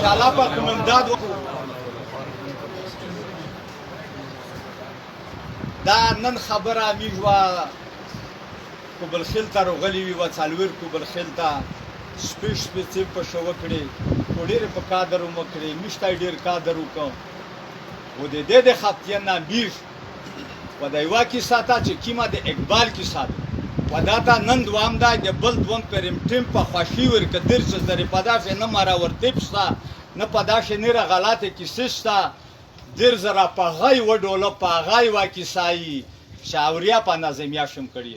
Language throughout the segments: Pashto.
چې الله پاک امداد وکړو. دا نن خبره میږ وه کوبلخیل ته راغلي وي وه څلور کوبلخیل ته شپې شپې څه پشه وکړې خو ډېرې په قادر هم وکړې میش ته یې ډېر قادر وکړ و د دې د خفتیه نه میږ و د یوه کیسه ته چې کیمه د اقبال کیسه ده و دا ته نن دوام ده د بل دوم پرمټیم په خوښي ورکه در چې درې په داسې نه مراورتیب شته نه په داسې نېره غلطې کیسې شته در زره په هغه یوه ډوله په هغه یوه کیسه یې شاوریا په نظمیه شم کړي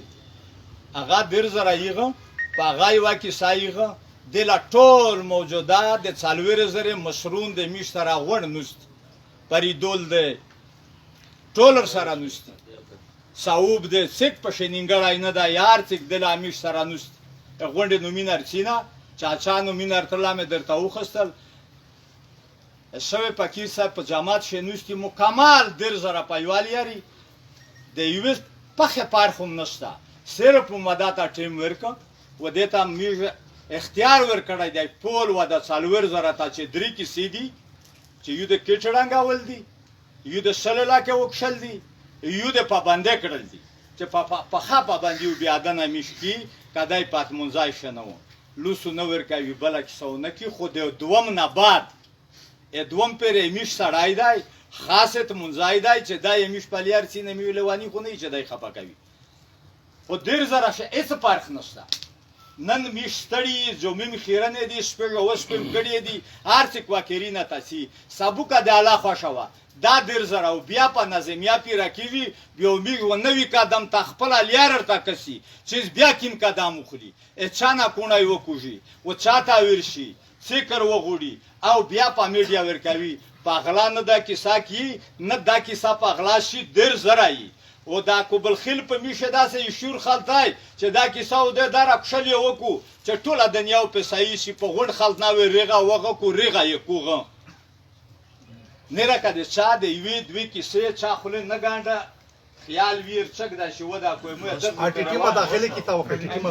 هغه در زره یغه په هغه یوه کیسه یغه د لا ټول موجوده د څلوېرې زرې مشرون د میش سره غوړ نوست پریدول دی ټول سره نوست صاحب د سیک په شنینګړای نه دا یار چې د لامیش سره نوست غونډې نومینار چینا چاچا نومینار ترلا مې درته وخستل شوی پکې صاحب په جماعت شنوستی مکمل در زره پایوال یاري د یوس پخه پارخوم نشته صرف مداته ټیم ورک و دته میږ اختیار ورکړی دی پول و د څلور زره ته چې درې کې سیدي چې یو د کچړنګ اول دی یو د سللا کې وکشل دی یو د پابندې کړل دي چې په خا پابندي بیا د نمیش کی کدای پات منځای شنو لوسو نو ورکوي بل کې سونه کی خو د دوم نه بعد دوم پر میش سړای دی خاصت منځای دی چې دای میش پلیار سینې میولوانی خو نه چې دای خپه کوي خو ډیر زره هیڅ فرق نشته نن میش ستړي زمیم خیرنه دي شپږ اوس په کړي دي هر څه واکرینه تاسي سابقه د الله خوشوا دا ډیر زره او بیا په نظمیه پی راکېږي بیا میږ و نوی قدم تخپل لیار ته کسي چې بیا کیم قدم وخلی اچانا کونای وکوږي و چاته ورشي فکر وغوړي او بیا په میډیا ورکوي پاغلا نه دا کیسه کی نه دا کیسه پاغلا شي ډیر زره او دا کوبلخیل په میشه داسې شور خلطای چې دا کیسه او د در اکشل وکړو چې ټوله دنیا په صحیح شي په غون خلط نه ریغه وغه کو ریغه یې کوغه نه راکده چا د یوې دوی کیسه چا خل نه ګانډه خیال ویر چک دا شو دا کوی مې اټیټی په داخله کې تا وکړه